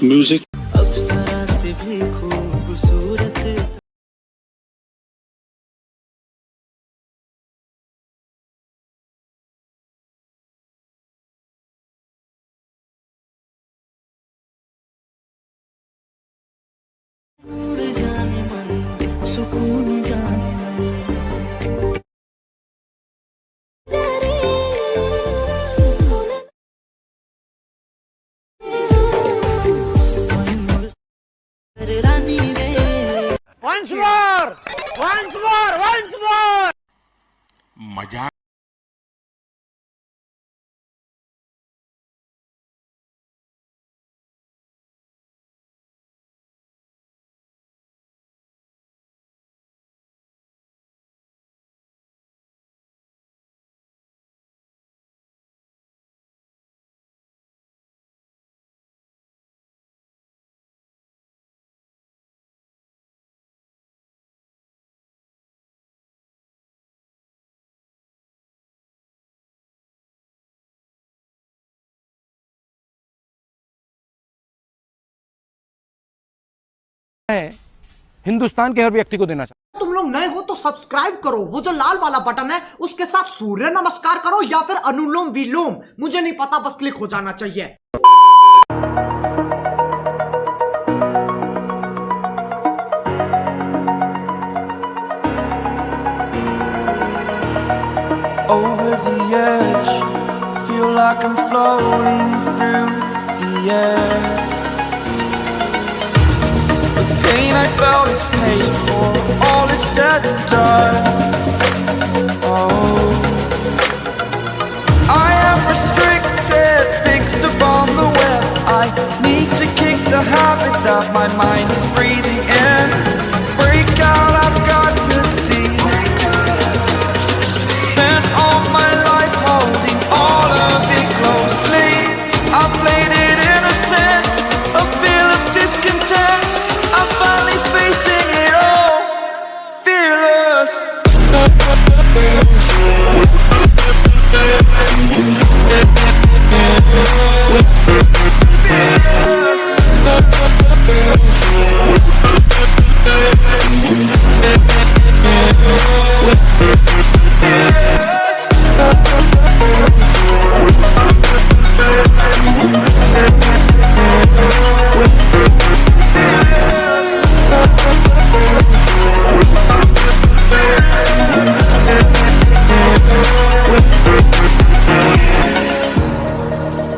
Music. Once more! Once more! Once more! मजा हिंदुस्तान के हर व्यक्ति को देना चाहता तुम लोग नए हो तो सब्सक्राइब करो, वो जो लाल वाला बटन है उसके साथ सूर्य नमस्कार करो या फिर अनुलोम विलोम, मुझे नहीं पता, बस क्लिक हो जाना चाहिए। Over the edge, feel like I'm floating through the air. The pain I felt is paid for, all is said and done. Oh, I am restricted, fixed upon the web. I need to kick the habit that my mind is breathing in. Break out, I've got to see. Spent all my life holding all of it closely. I played it innocent, a feel of discontent. I'm finally facing it all, fearless.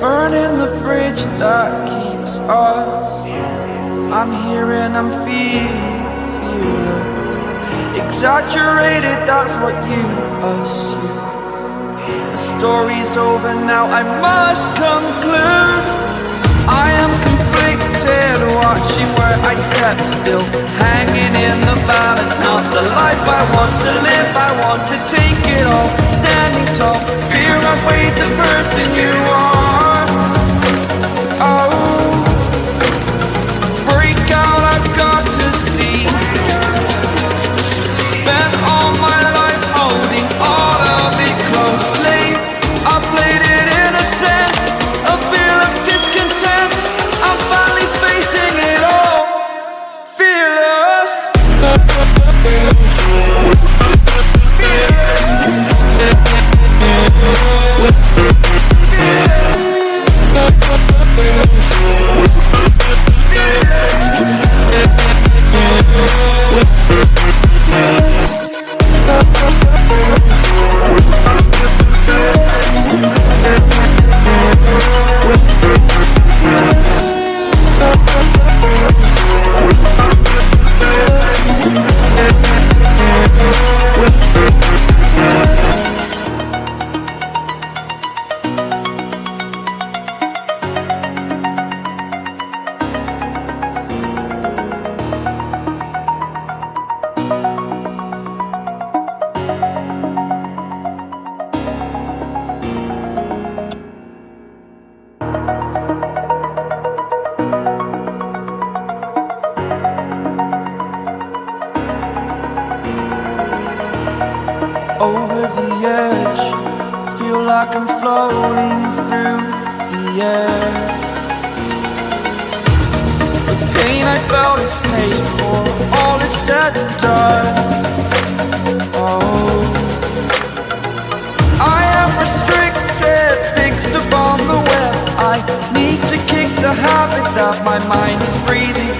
Burning the bridge that keeps us. I'm here and I'm feeling fearless. Exaggerated, that's what you assume. The story's over now, I must conclude. I am conflicted, watching where I step still, hanging in the balance. Not the life I want to live, I want to take it all. Standing tall, fear outweighed the person you are. Oh, break out, I've got to see. Spent all my life holding all of it closely. I played it innocent, a feel of discontent. I'm finally facing it all, fearless. Over the edge, feel like I'm floating through the air. pain I felt is paid for, all is said and done. Oh, I am restricted, fixed upon the web. I need to kick the habit that my mind is breathing